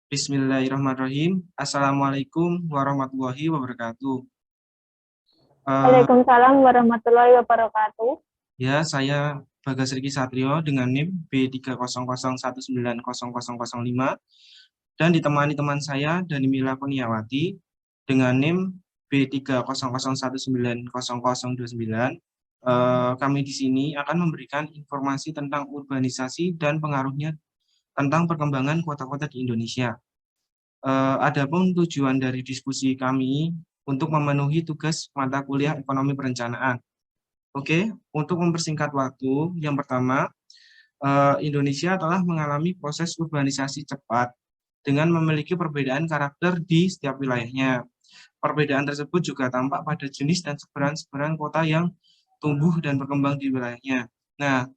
Bismillahirrahmanirrahim. Assalamualaikum warahmatullahi wabarakatuh. Waalaikumsalam warahmatullahi wabarakatuh. Ya, saya Bagas Riki Satrio dengan NIM B300190005 dan ditemani teman saya Danimila Kurniawati dengan NIM B300190029. Kami di sini akan memberikan informasi tentang urbanisasi dan pengaruhnya tentang perkembangan kota-kota di Indonesia. Adapun tujuan dari diskusi kami untuk memenuhi tugas mata kuliah ekonomi perencanaan. Oke, untuk mempersingkat waktu, yang pertama, Indonesia telah mengalami proses urbanisasi cepat dengan memiliki perbedaan karakter di setiap wilayahnya. Perbedaan tersebut juga tampak pada jenis dan sebaran-sebaran kota yang tumbuh dan berkembang di wilayahnya. Nah,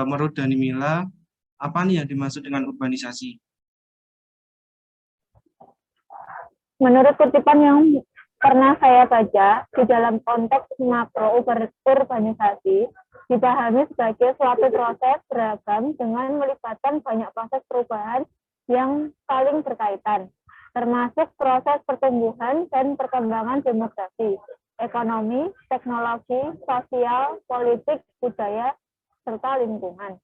menurut Danimila, apa nih yang dimaksud dengan urbanisasi? Menurut kutipan yang pernah saya baca, di dalam konteks makro urbanisasi, dipahami sebagai suatu proses beragam dengan melibatkan banyak proses perubahan yang saling berkaitan, termasuk proses pertumbuhan dan perkembangan demografi, ekonomi, teknologi, sosial, politik, budaya, serta lingkungan.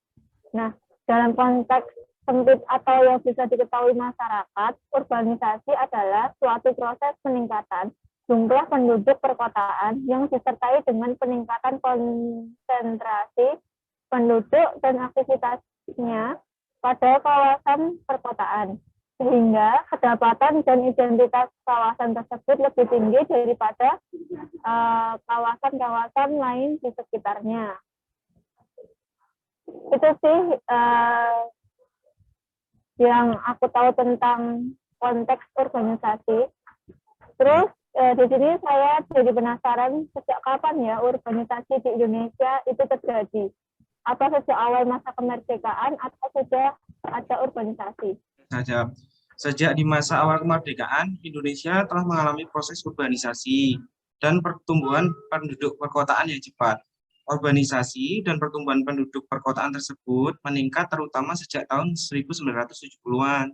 Nah, dalam konteks sempit atau yang bisa diketahui masyarakat, urbanisasi adalah suatu proses peningkatan jumlah penduduk perkotaan yang disertai dengan peningkatan konsentrasi penduduk dan aktivitasnya pada kawasan perkotaan, sehingga kedapatan dan identitas kawasan tersebut lebih tinggi daripada kawasan-kawasan lain di sekitarnya. Itu sih yang aku tahu tentang konteks urbanisasi. Terus di sini saya jadi penasaran sejak kapan ya urbanisasi di Indonesia itu terjadi? Apa sejak awal masa kemerdekaan atau sudah ada urbanisasi? Sejak di masa awal kemerdekaan, Indonesia telah mengalami proses urbanisasi dan pertumbuhan penduduk perkotaan yang cepat. Urbanisasi dan pertumbuhan penduduk perkotaan tersebut meningkat terutama sejak tahun 1970-an,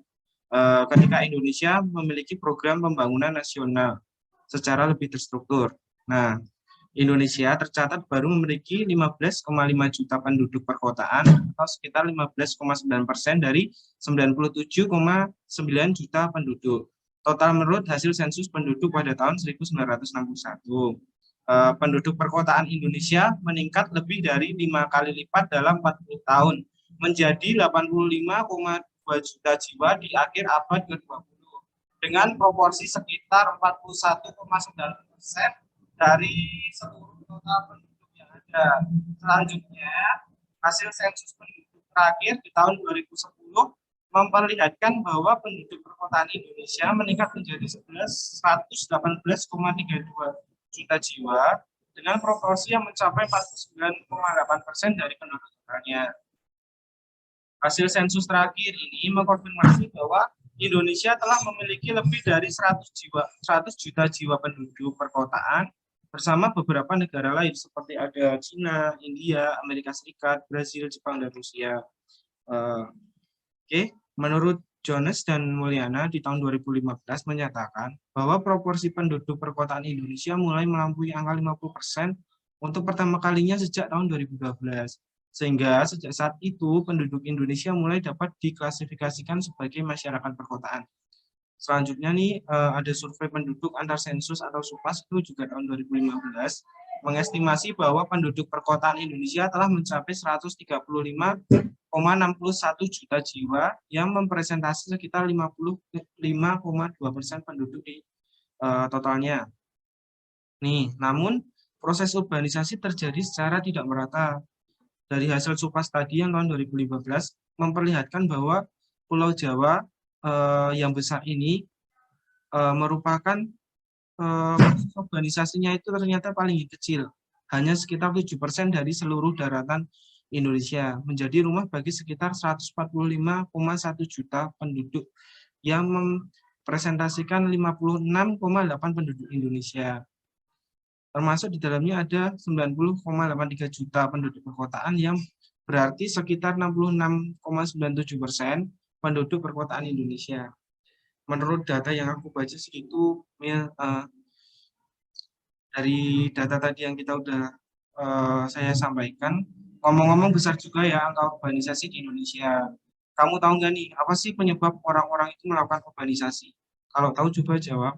ketika Indonesia memiliki program pembangunan nasional secara lebih terstruktur. Nah, Indonesia tercatat baru memiliki 15,5 juta penduduk perkotaan atau sekitar 15,9% dari 97,9 juta penduduk. Total menurut hasil sensus penduduk pada tahun 1961. Penduduk perkotaan Indonesia meningkat lebih dari 5 kali lipat dalam 40 tahun, menjadi 85,2 juta jiwa di akhir abad ke-20, dengan proporsi sekitar 41,9% dari seluruh total penduduk yang ada. Selanjutnya, hasil sensus penduduk terakhir di tahun 2010 memperlihatkan bahwa penduduk perkotaan Indonesia meningkat menjadi 118,32 juta jiwa dengan proporsi yang mencapai 49,8% dari penduduk totalnya. Hasil sensus terakhir ini mengkonfirmasi bahwa Indonesia telah memiliki lebih dari 100 juta jiwa penduduk perkotaan bersama beberapa negara lain seperti ada China, India, Amerika Serikat, Brasil, Jepang, dan Rusia. Menurut Jones dan Mulyana di tahun 2015 menyatakan bahwa proporsi penduduk perkotaan Indonesia mulai melampaui angka 50% untuk pertama kalinya sejak tahun 2012. Sehingga sejak saat itu penduduk Indonesia mulai dapat diklasifikasikan sebagai masyarakat perkotaan. Selanjutnya nih ada survei penduduk antar sensus atau SUPAS itu juga tahun 2015 mengestimasi bahwa penduduk perkotaan Indonesia telah mencapai 135,61 juta jiwa yang mempresentasi sekitar 55,2% penduduk di totalnya. Nih, namun proses urbanisasi terjadi secara tidak merata. Dari hasil SUPAS tadi yang tahun 2015 memperlihatkan bahwa Pulau Jawa yang besar ini merupakan urbanisasinya itu ternyata paling kecil, hanya sekitar 7% dari seluruh daratan Indonesia, menjadi rumah bagi sekitar 145,1 juta penduduk yang mempresentasikan 56,8 penduduk Indonesia. Termasuk di dalamnya ada 90,83 juta penduduk perkotaan yang berarti sekitar 66,97% penduduk perkotaan Indonesia. Menurut data yang aku baca segitu, dari data tadi yang kita udah saya sampaikan, ngomong-ngomong besar juga ya angka urbanisasi di Indonesia. Kamu tahu nggak nih, apa sih penyebab orang-orang itu melakukan urbanisasi? Kalau tahu coba jawab.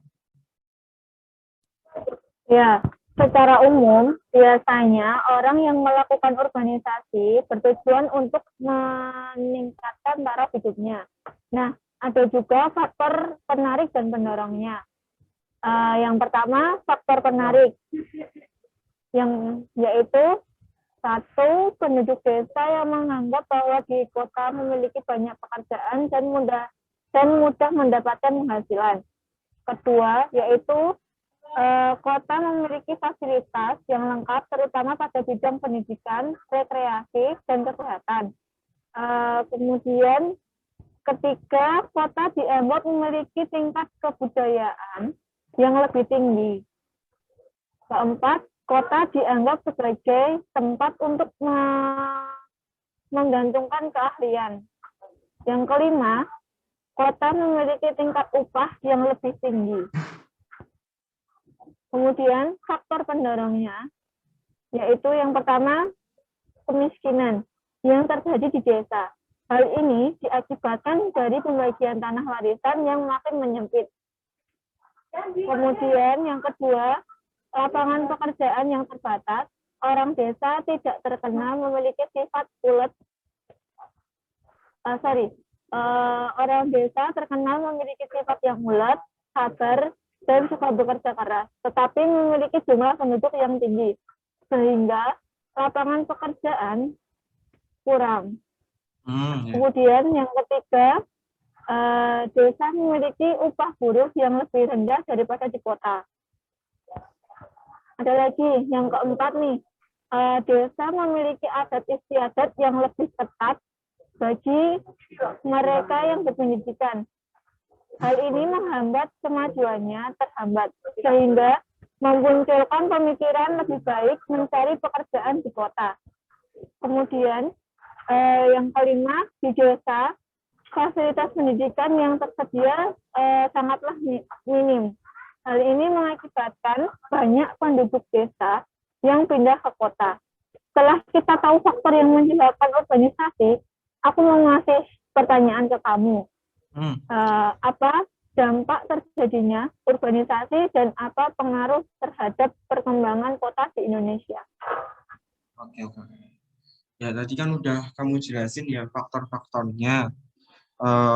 Ya, secara umum, biasanya orang yang melakukan urbanisasi bertujuan untuk meningkatkan taraf hidupnya. Nah, ada juga faktor penarik dan pendorongnya. Yang pertama, faktor penarik, yang yaitu satu, penduduk desa yang menganggap bahwa di kota memiliki banyak pekerjaan dan mudah mendapatkan penghasilan. Kedua, yaitu kota memiliki fasilitas yang lengkap, terutama pada bidang pendidikan, rekreasi, dan kesehatan. Kemudian, ketiga, kota dianggap memiliki tingkat kebudayaan yang lebih tinggi. Keempat, kota dianggap sebagai tempat untuk menggantungkan keahlian. Yang kelima, kota memiliki tingkat upah yang lebih tinggi. Kemudian faktor pendorongnya, yaitu yang pertama, kemiskinan yang terjadi di desa. Hal ini diakibatkan dari pembagian tanah warisan yang makin menyempit. Kemudian yang kedua, lapangan pekerjaan yang terbatas. Orang desa tidak terkenal memiliki sifat ulet. Orang desa terkenal memiliki sifat yang ulet, sabar, dan suka bekerja keras, tetapi memiliki jumlah penduduk yang tinggi, sehingga lapangan pekerjaan kurang. Kemudian yang ketiga, desa memiliki upah buruh yang lebih rendah daripada di kota. Ada lagi yang keempat nih, desa memiliki adat istiadat yang lebih ketat bagi mereka yang berpendidikan. Hal ini menghambat kemajuannya terhambat, sehingga memunculkan pemikiran lebih baik mencari pekerjaan di kota. Kemudian, yang kelima, di desa, fasilitas pendidikan yang tersedia sangatlah minim. Hal ini mengakibatkan banyak penduduk desa yang pindah ke kota. Setelah kita tahu faktor yang menyebabkan urbanisasi, aku mau ngasih pertanyaan ke kamu. Apa dampak terjadinya urbanisasi dan apa pengaruh terhadap perkembangan kota di Indonesia? Oke. Ya, tadi kan udah kamu jelasin ya faktor-faktornya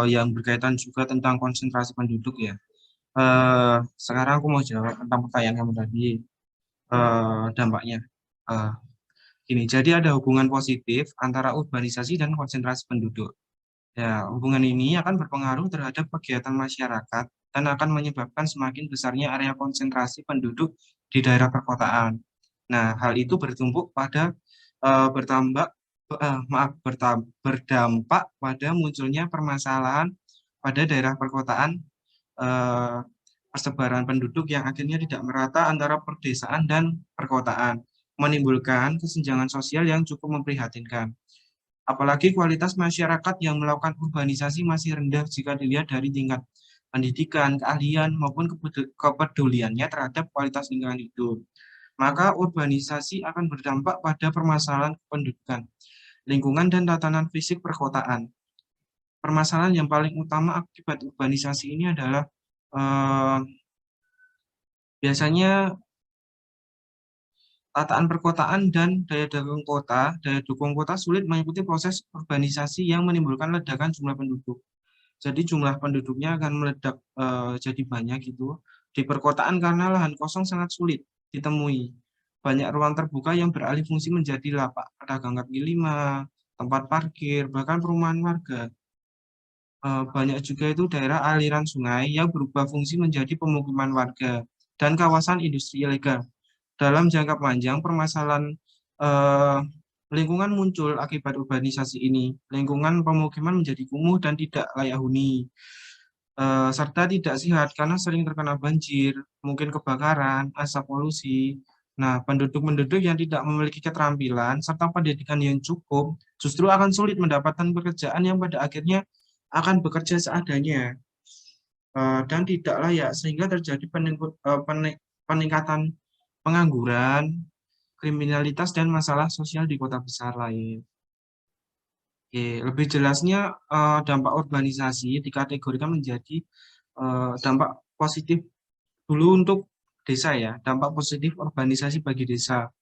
yang berkaitan juga tentang konsentrasi penduduk ya. Sekarang aku mau jawab tentang pertanyaan kamu tadi, dampaknya. Gini, jadi ada hubungan positif antara urbanisasi dan konsentrasi penduduk. Ya, hubungan ini akan berpengaruh terhadap kegiatan masyarakat dan akan menyebabkan semakin besarnya area konsentrasi penduduk di daerah perkotaan. Nah, hal itu berdampak pada munculnya permasalahan pada daerah perkotaan, persebaran penduduk yang akhirnya tidak merata antara perdesaan dan perkotaan, menimbulkan kesenjangan sosial yang cukup memprihatinkan. Apalagi kualitas masyarakat yang melakukan urbanisasi masih rendah jika dilihat dari tingkat pendidikan, keahlian, maupun kepeduliannya terhadap kualitas lingkungan hidup. Maka urbanisasi akan berdampak pada permasalahan kependudukan, lingkungan, dan tatanan fisik perkotaan. Permasalahan yang paling utama akibat urbanisasi ini adalah biasanya tataan perkotaan dan daya dukung kota sulit mengikuti proses urbanisasi yang menimbulkan ledakan jumlah penduduk. Jadi jumlah penduduknya akan meledak jadi banyak gitu. Di perkotaan karena lahan kosong sangat sulit ditemui. Banyak ruang terbuka yang beralih fungsi menjadi lapak pedagang kaki lima, tempat parkir, bahkan perumahan warga. Banyak juga itu daerah aliran sungai yang berubah fungsi menjadi pemukiman warga dan kawasan industri ilegal. Dalam jangka panjang, permasalahan lingkungan muncul akibat urbanisasi ini. Lingkungan pemukiman menjadi kumuh dan tidak layak huni, serta tidak sehat karena sering terkena banjir, mungkin kebakaran, asap polusi. Nah, penduduk-penduduk yang tidak memiliki keterampilan serta pendidikan yang cukup justru akan sulit mendapatkan pekerjaan yang pada akhirnya akan bekerja seadanya dan tidak layak sehingga terjadi peningkatan pengangguran, kriminalitas dan masalah sosial di kota besar lain. Oke, lebih jelasnya dampak urbanisasi dikategorikan menjadi dampak positif dulu untuk desa ya, dampak positif urbanisasi bagi desa.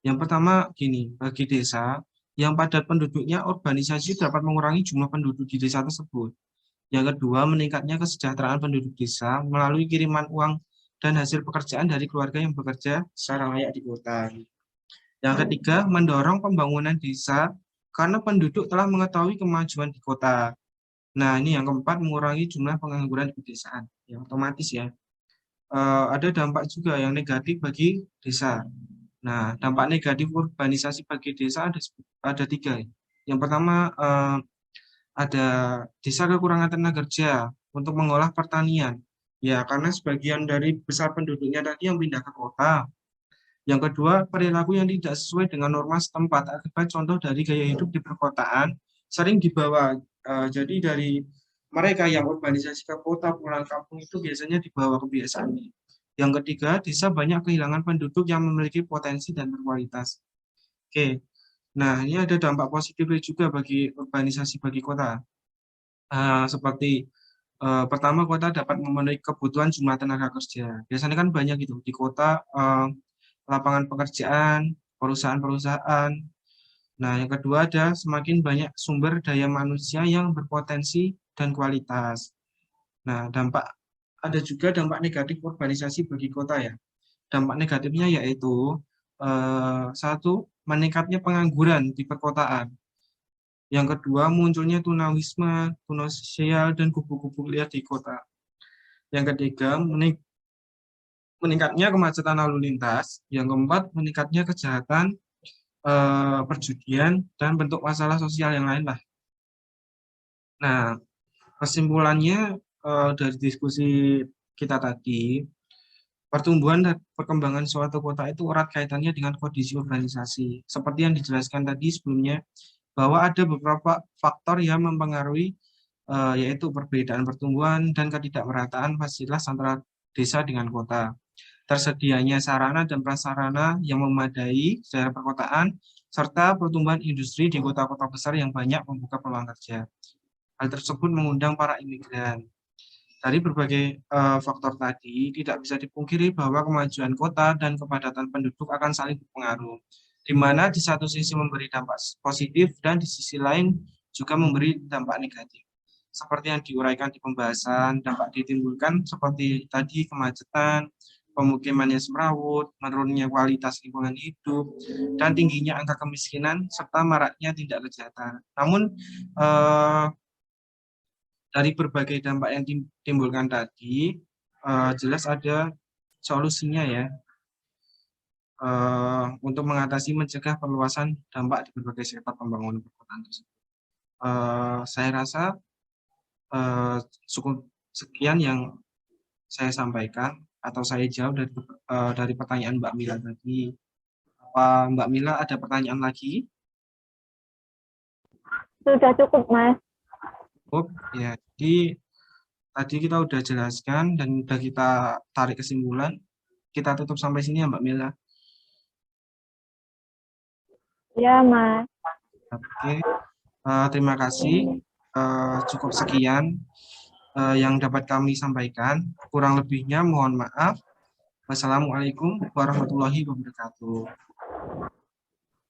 Yang pertama gini, bagi desa yang padat penduduknya urbanisasi dapat mengurangi jumlah penduduk di desa tersebut. Yang kedua, meningkatnya kesejahteraan penduduk desa melalui kiriman uang dan hasil pekerjaan dari keluarga yang bekerja secara layak di kota. Yang ketiga, mendorong pembangunan desa karena penduduk telah mengetahui kemajuan di kota. Nah, ini yang keempat, mengurangi jumlah pengangguran di pedesaan. Ya, otomatis ya. Ada dampak juga yang negatif bagi desa. Nah, dampak negatif urbanisasi bagi desa ada tiga. Yang pertama, ada desa kekurangan tenaga kerja untuk mengolah pertanian. Ya, karena sebagian dari besar penduduknya tadi yang pindah ke kota. Yang kedua, perilaku yang tidak sesuai dengan norma setempat akibat contoh dari gaya hidup di perkotaan sering dibawa. Jadi dari mereka yang urbanisasi ke kota pulang kampung itu biasanya dibawa kebiasaannya. Yang ketiga, desa banyak kehilangan penduduk yang memiliki potensi dan berkualitas. Oke, nah ini ada dampak positifnya juga bagi urbanisasi bagi kota. Seperti pertama, kota dapat memenuhi kebutuhan jumlah tenaga kerja. Biasanya kan banyak gitu di kota, lapangan pekerjaan, perusahaan-perusahaan. Nah, yang kedua ada semakin banyak sumber daya manusia yang berpotensi dan kualitas. Nah, ada juga dampak negatif urbanisasi bagi kota ya. Dampak negatifnya yaitu satu, meningkatnya pengangguran di perkotaan. Yang kedua, munculnya tunawisme, tunasosial, dan kubu-kubu liar di kota. Yang ketiga, meningkatnya kemacetan lalu lintas. Yang keempat, meningkatnya kejahatan, perjudian, dan bentuk masalah sosial yang lain lah. Nah, kesimpulannya dari diskusi kita tadi, pertumbuhan dan perkembangan suatu kota itu erat kaitannya dengan kondisi urbanisasi. Seperti yang dijelaskan tadi sebelumnya, bahwa ada beberapa faktor yang mempengaruhi yaitu perbedaan pertumbuhan dan ketidakmerataan fasilitas antara desa dengan kota. Tersedianya sarana dan prasarana yang memadai daerah perkotaan, serta pertumbuhan industri di kota-kota besar yang banyak membuka peluang kerja. Hal tersebut mengundang para imigran. Dari berbagai faktor tadi, tidak bisa dipungkiri bahwa kemajuan kota dan kepadatan penduduk akan saling berpengaruh, di mana di satu sisi memberi dampak positif dan di sisi lain juga memberi dampak negatif. Seperti yang diuraikan di pembahasan, dampak ditimbulkan seperti tadi kemacetan, pemukiman yang semrawut, menurunnya kualitas lingkungan hidup, dan tingginya angka kemiskinan, serta maraknya tindak kejahatan. Namun, dari berbagai dampak yang ditimbulkan tadi, jelas ada solusinya ya, untuk mengatasi mencegah perluasan dampak di berbagai sektor pembangunan perkotaan tersebut. Saya rasa cukup sekian yang saya sampaikan atau saya jawab dari pertanyaan Mbak Mila tadi. Apa Mbak Mila ada pertanyaan lagi? Sudah cukup, Mas. Oh, ya. Jadi tadi kita udah jelaskan dan udah kita tarik kesimpulan. Kita tutup sampai sini ya Mbak Mila. Ya, Mas. Oke, terima kasih. Cukup sekian yang dapat kami sampaikan. Kurang lebihnya mohon maaf. Wassalamualaikum warahmatullahi wabarakatuh.